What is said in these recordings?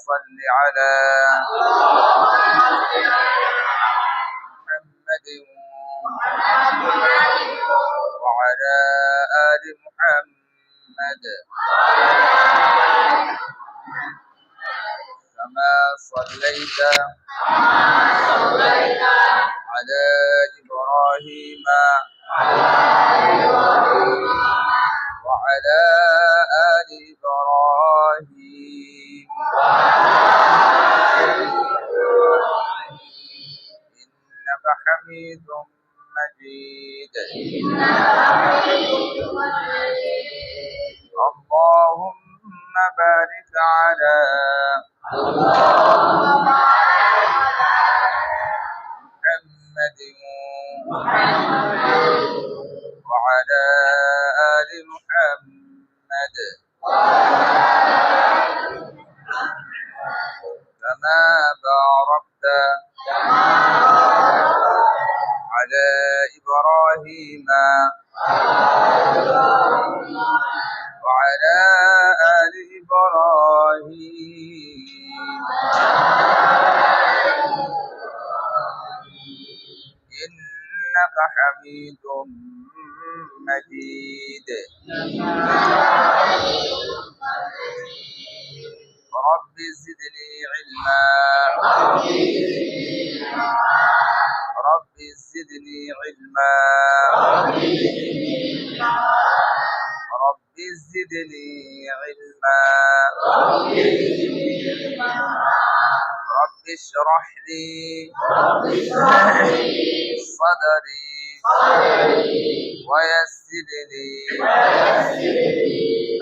صل على محمد وعلى آل محمد كما صليت على إبراهيم وعلى آل إبراهيم إنك حميد مجيد اللهم بارك على محمد وعلى آل محمد كما باركت على إبراهيم وعلى آل إبراهيم إنك حميد مجيد رب زدني علما رب زدني علما رب زدني علما رب اشرح لي صدري ويسر لي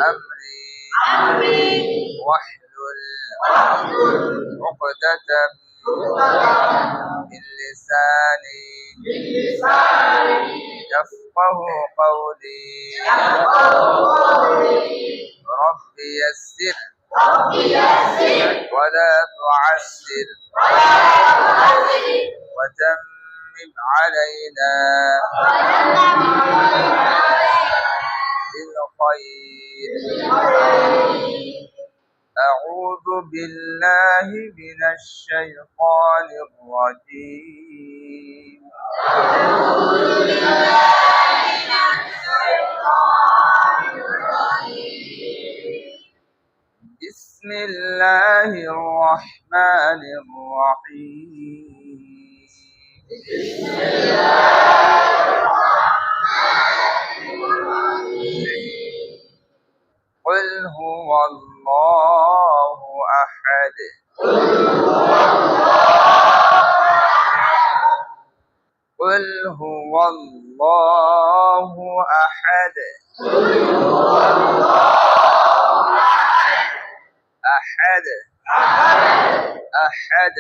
أمري واحلل عقدة من لساني يفقه قولي رب يسر ولا تعسر وتمم علينا بالخير أعوذ بالله من الشيطان الرجيم بسم الله الرحمن الرحيم قل هو الله أحد قل هو الله أحد أحد أحد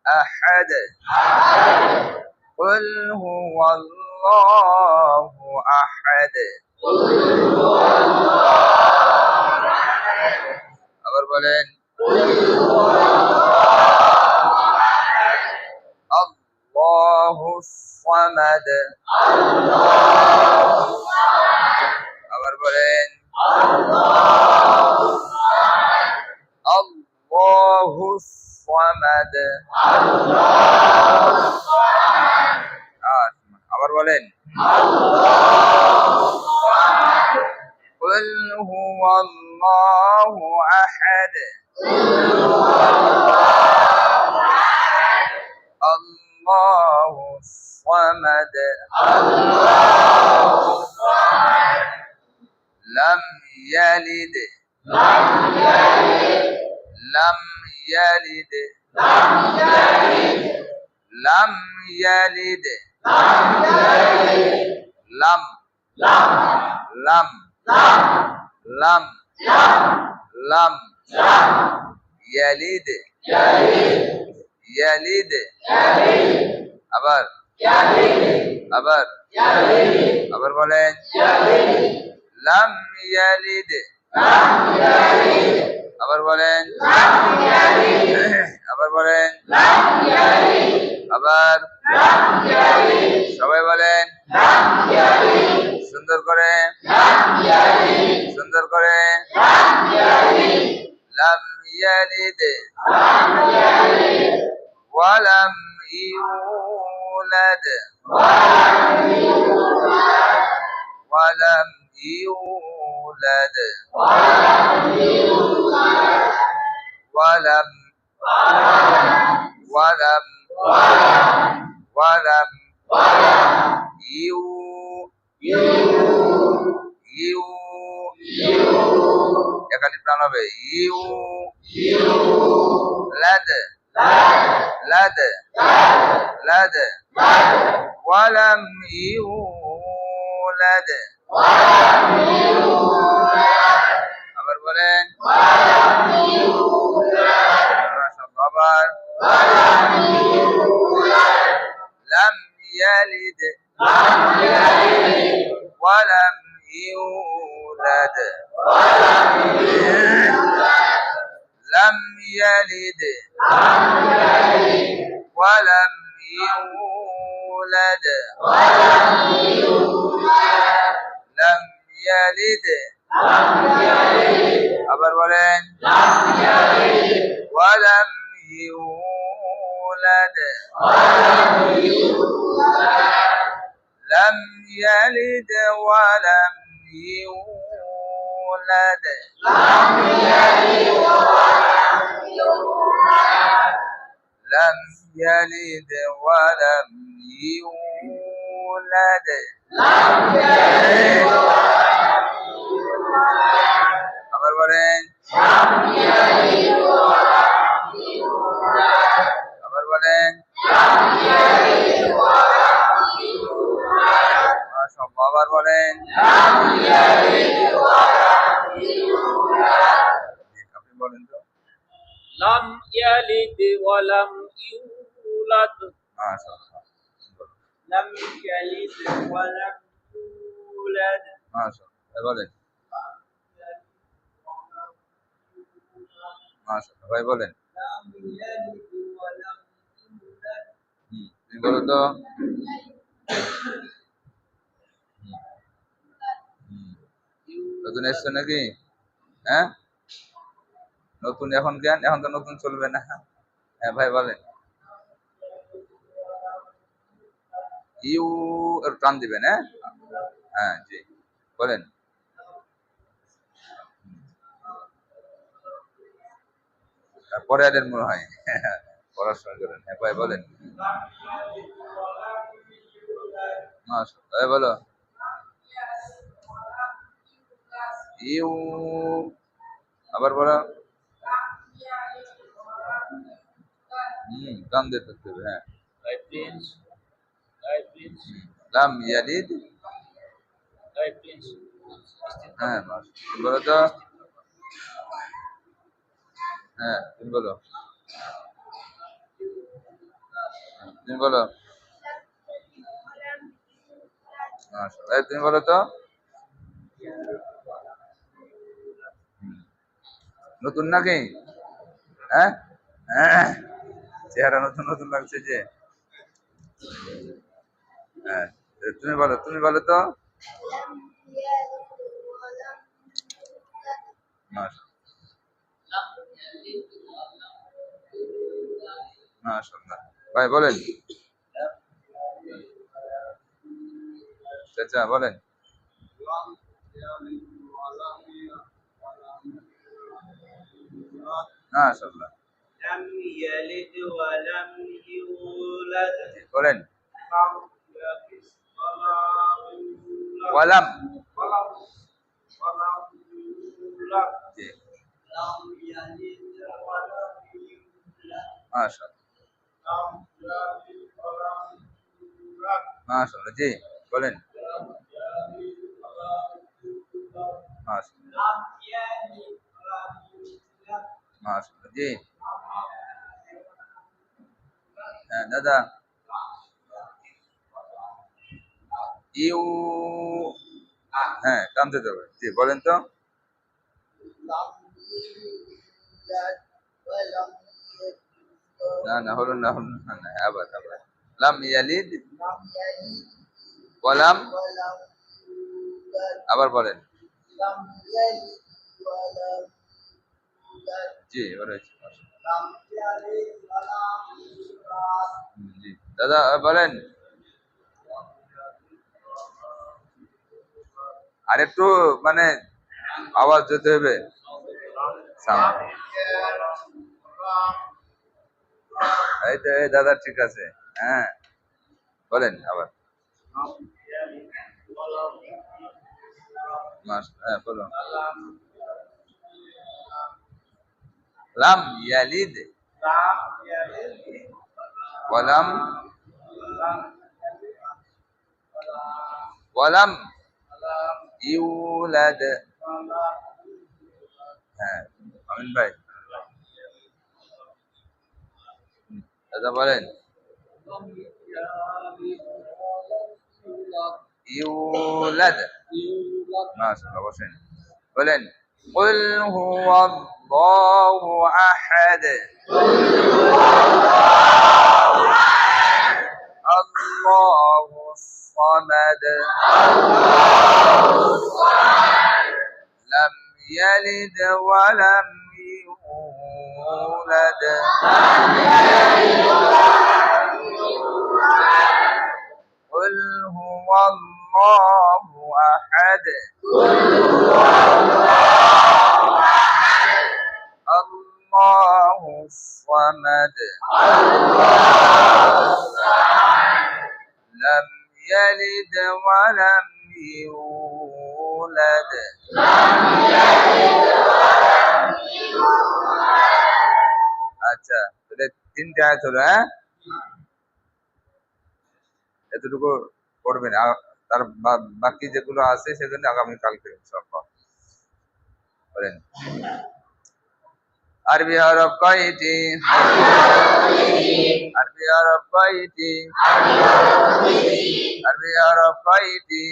أحد قل هو الله أحد আবার বলেন আল্লাহুস সামাদ আবার বলেন আল্লাহুস সামাদ আবার বলেন قل هو الله أحد الله الصمد لم يلد لم يلد لم يلد لم لم لم لم يلد يلد আবার আবার আবার বলেন লাম ইয়ালিদ আবার বলেন আবার বলেন আবার সবাই বলেন সুন্দর করে সুন্দর করে লাম يلد ولم يولد ولم يولد ولم ولم ولم يو يو এখানে প্রাণ হবে ইউ لد لد لد ولم يولد আবার বলেন আবার لم يلد ولم يولد لم يلد ولم يولد لم يلد আবার বলেন ولم يولد لم يلد ولم يولد لم يلد ولم يولد আবার বলেন আবার বলেন আবার বলেন আপনি বলেন তো لم يلد ولم يولد মাশাআল্লাহ لم يلد ولم يولد মাশাআল্লাহ বলেন মাশাআল্লাহ ভাই বলেন لم يلد ولم يولد তুমি বলো তো নতুন এসছো নাকি হ্যাঁ নতুন এখন জ্ঞান এখন তো নতুন চলবে না হ্যাঁ ভাই বলেন ইউ এর টান দিবেন হ্যাঁ হ্যাঁ জি বলেন পরে আলেন মনে হয় পড়াশোনা করেন হ্যাঁ ভাই বলেন মাশাআল্লাহ বলো ইউ আবার বলো টান দিতে হবে হ্যাঁ I prince লাম ইয়ালিদ I prince হ্যাঁ বলো তো হ্যাঁ তুমি বলো তুমি বলো তুমি বলো তো নতুন নাকি হ্যাঁ চেহারা নতুন নতুন লাগছে যে হ্যাঁ তুমি বলো তো মাশাআল্লাহ ভাই বলেন চাচা বলেন মাশাআল্লাহ لم يلد ولم يولد বলেন لم يلد ওয়ালাম ولم يولد জি لم يلد ولم يولد মাশাআল্লাহ لم يلد ولم يولد মাশাআল্লাহ জি বলেন মাশাআল্লাহ لم يلد ولم يولد মাশাআল্লাহ জি হ্যাঁ দাদা ইউ হ্যাঁ টানতে দেবে জি বলেন তো না না হলো না আবার লাম ইয়ালিদ ওয়ালাম আবার বলেন জি এবার হয়েছে। لم يلد ولم يولد জি দাদা বলেন আর একটু মানে আওয়াজ দিতে হবে সাউন্ড। এই তো এই দাদা ঠিক আছে হ্যাঁ বলেন আবার হ্যাঁ বলুন লাম ইয়ালিদ ওয়ালাম ওয়ালাম ইউলাদ। হ্যাঁ আমিন ভাই দাদা বলেন ইউলাদ মাশাআল্লাহ বসেন বলেন قل هو الله أحد الله الصمد لم يلد ولم يولد قل هو الله أحد الله الصمد لم يلد ولم يولد আচ্ছা তাহলে তিনটা আয়াত হলো হ্যাঁ এতটুকু পড়বেন তার বাকি যেগুলো আছে সেগুলো আগামীকালকে ইনশাআল্লাহ বলেন আরবি হরফ কয়টি আরবি হরফ কয়টি আরবি হরফ কয়টি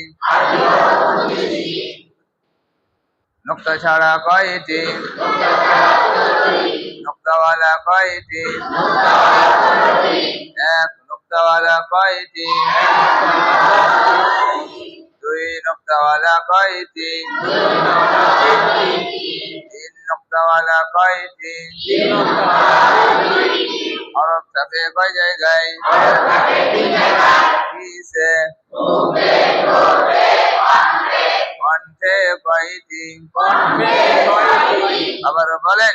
নুক্তা ছাড়া কয়টি নুক্তাওয়ালা কয়টি এক নুক্তাওয়ালা কয়টি দুই নুক্তাওয়ালা কয়টি তিন নুক্তাওয়ালা কয়টি হরফ থাকে কয় জায়গায় কিসে কণ্ঠে কয়টি আবার বলেন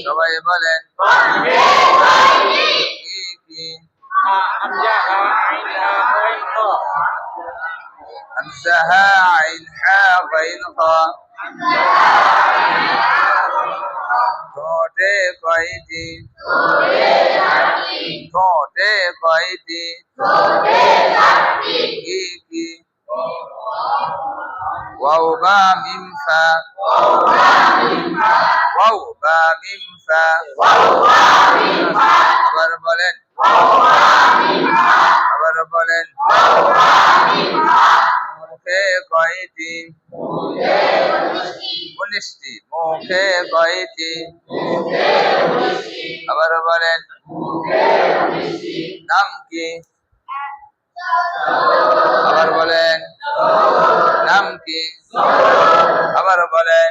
সবাই বলেন কি কি হামজাহা আইন হা গাইন খা ঠোঁটে কয়টি ঠোঁটে কয়টি কি কি ওয়াও বা মিম ফা ওয়াও বা মিম ফা আবার বলেন আবার বলেন মুখে কয়টি 19টি মুখে কয়টি আবার বলেন নাম কি আবার বলেন নাম কি আবার বলেন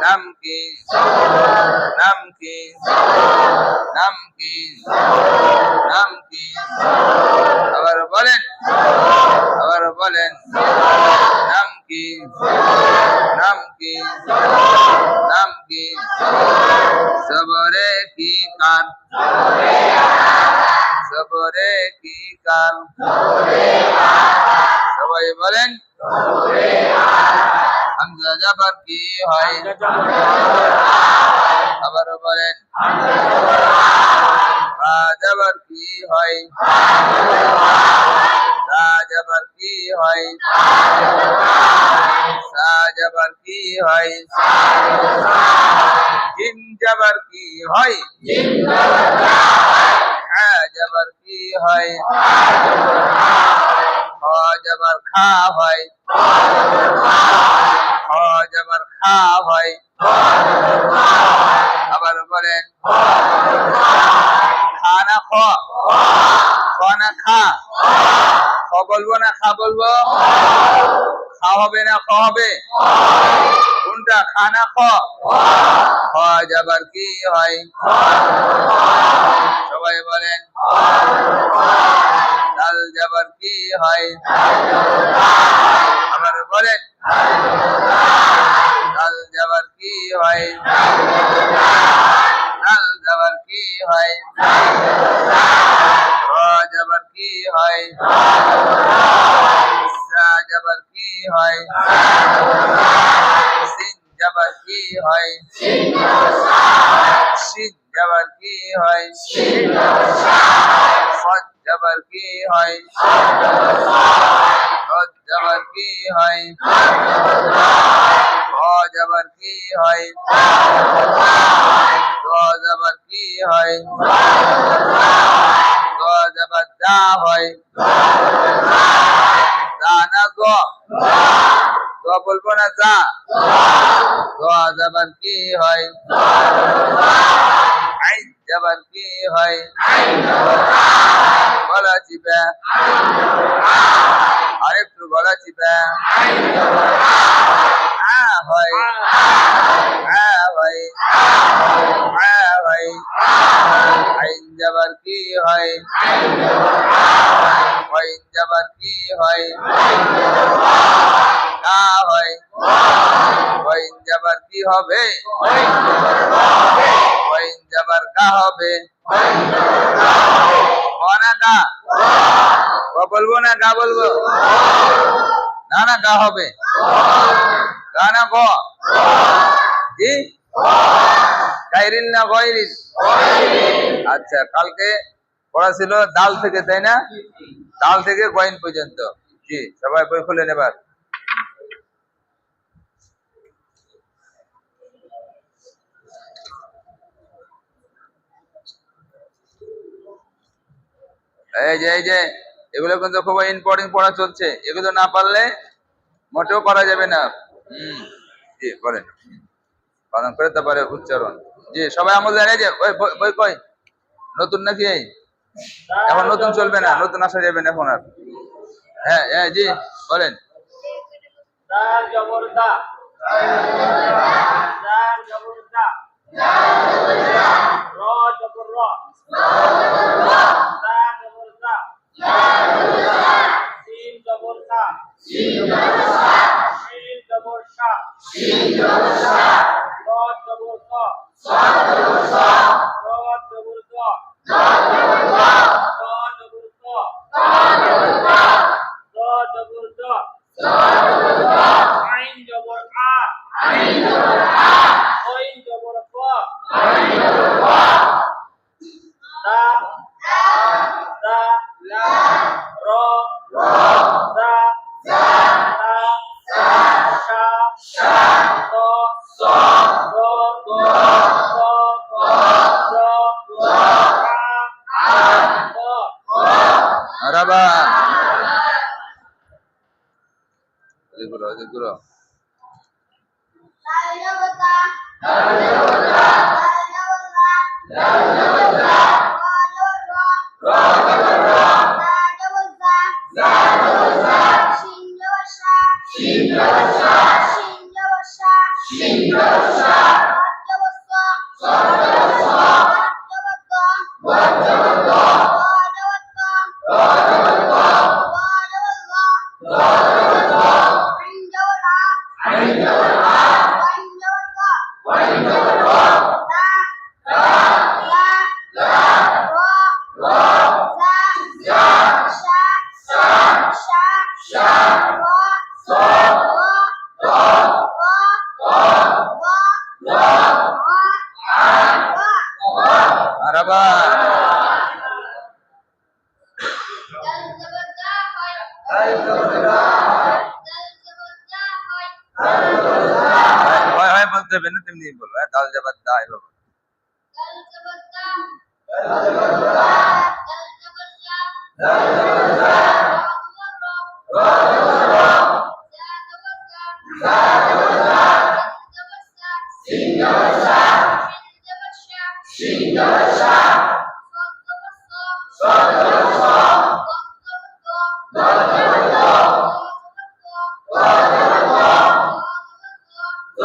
নাম কি নাম কি নাম কি নাম কি আবার বলেন নাম কি নাম কি নাম কি সবরে কি কান সবরে কি কান সবাই বলেন হামজা জবর কি হয় আবার বলেন বা জবর কি হয় তা জবর কি হয় সা জবর কি হয় জিম জবর কি হয় হা জবর কি হয় খ জবর খা হয় খ জবর খা হয় আবার বলেন খা না খ খ না খা খ বলবো না খা বলবো খা হবে না খ হবে কোনটা? খা না খ? খ জবর কি হয়? সবাই বলেন। দাল জবর কি হয়? আবার বলেন। দাল জবর কি হয়? দাল জবর কি হয়? র জবর কি হয়? জা জবর কি হয়? সিন জবর কি হয়? শিন জবর কি হয়? সদ জবর কি হয়? রদ জবর কি হয়? খ জবর কি হয়? দ জবর কি হয়? দ জবর দা হয়। দা না গ? গ বলবো না দা? গ জবর কি হয়? আইন জবর কি হয়? গলা চিপে। আরেকটু গলা চিপে। আ হয়। আ হয়। আ হয়। আইন জবর কি হয়? ওয়াইন জবর কি হয়? কা হয়। ওয়াইন জবর কি হবে? ওয়াইন জবর কা হবে। ক না গা? ক বলবো না গা বলবো? না না গা হবে। গা না গ? জি গাইরিল না গয়রিল? আচ্ছা, কালকে পড়া ছিল দাল থেকে, তাই না? দাল থেকে গয়ন পর্যন্ত। জি, সবাই বই খুলে নেবার। এই যে এগুলো কিন্তু খুব ইম্পর্টেন্ট পড়া চলছে, এগুলো না পারলে মোটেও করা যাবে না। জি বলেন। পালন করে তারপরে উচ্চারণ। জি সবাই আমল দেন। এই যে ওই বই কই? নতুন নাকি? এই এখন নতুন চলবে না, নতুন আসা যাবে না এখন আর। হ্যাঁ হ্যাঁ জি বলেন। দাল জবর দা। দাল জবর দা। র জবর র। দা জবর দা। সিন জবর সা। শিন জবর সা। র জবর স। র জবর দ। দ জবর স। দ জবর দ। আইন জবর আ। ওইন জবর ক। দা দা র দা সা শা দ দ দ মারহাবা। জিগুলো জিগুলো। মারহাবা। হয় হয় বলতে হবে না, তেমনি বলবো। দাল জবর দা এভাবে। দ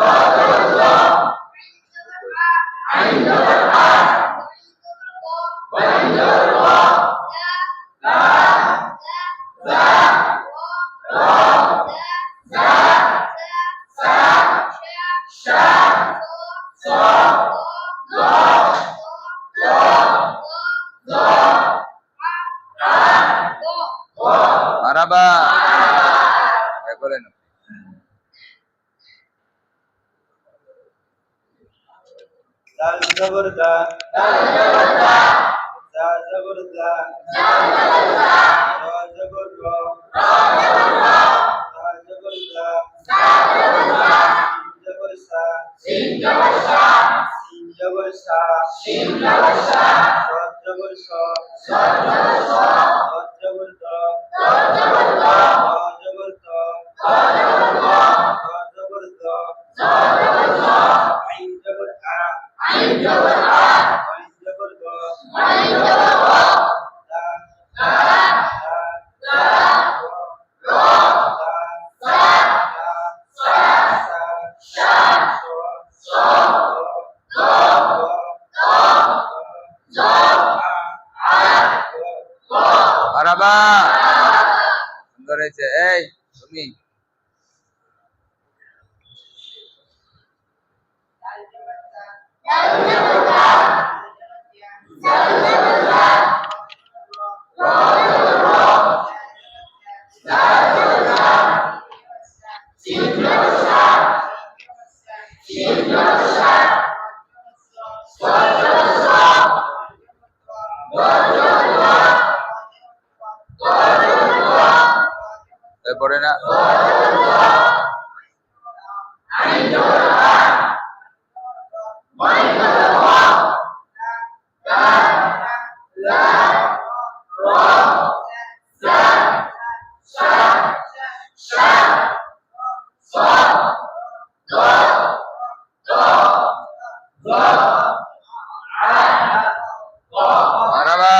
মারাবা বলেন দাল জবর দা দা জবর দা র জবর র দা জবর দা সিন জবর সা সিন জবর সা স জবর স দ জবর দ র জবর দ জবর দ আইন জবর আ আইন জবর গ দা মারাবা সুন্দর হয়েছে এই তুমি পড়ে না মারাবা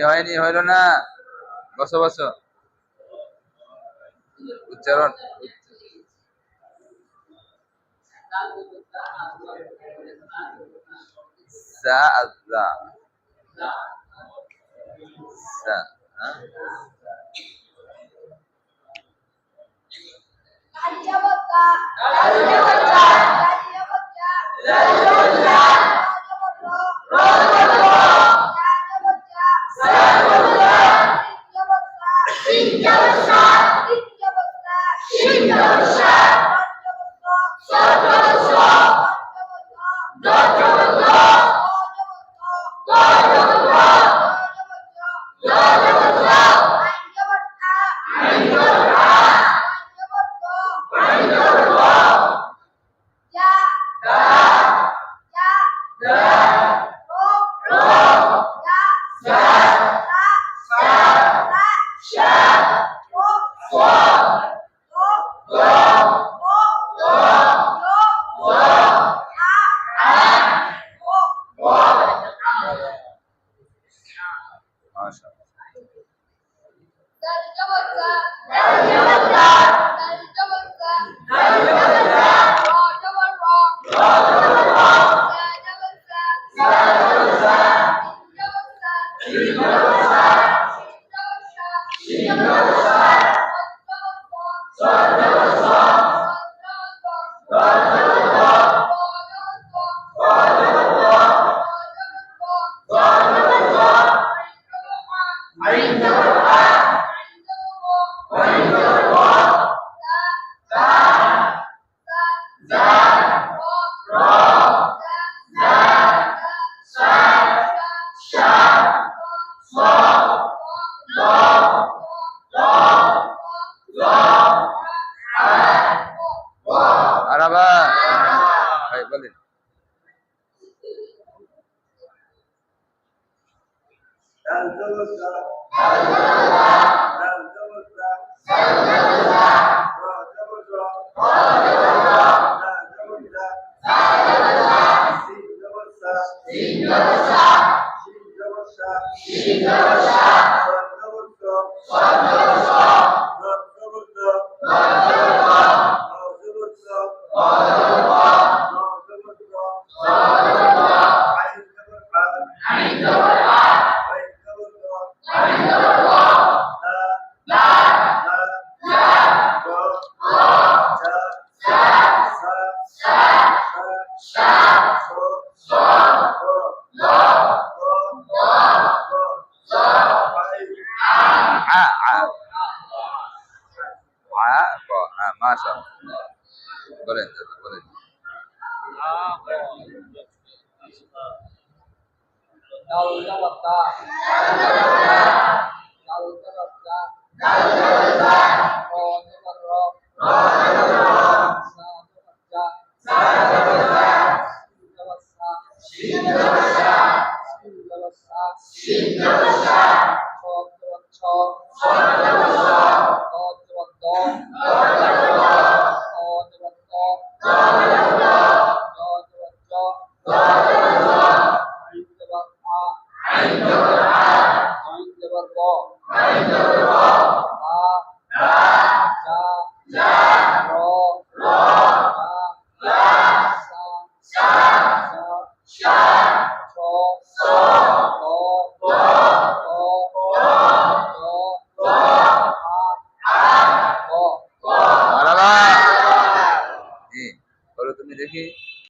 হয়নি হইল না বসো বসো উচ্চারণ মাশাআল্লাহ বলেন দাদা বলেন Daul Jawa.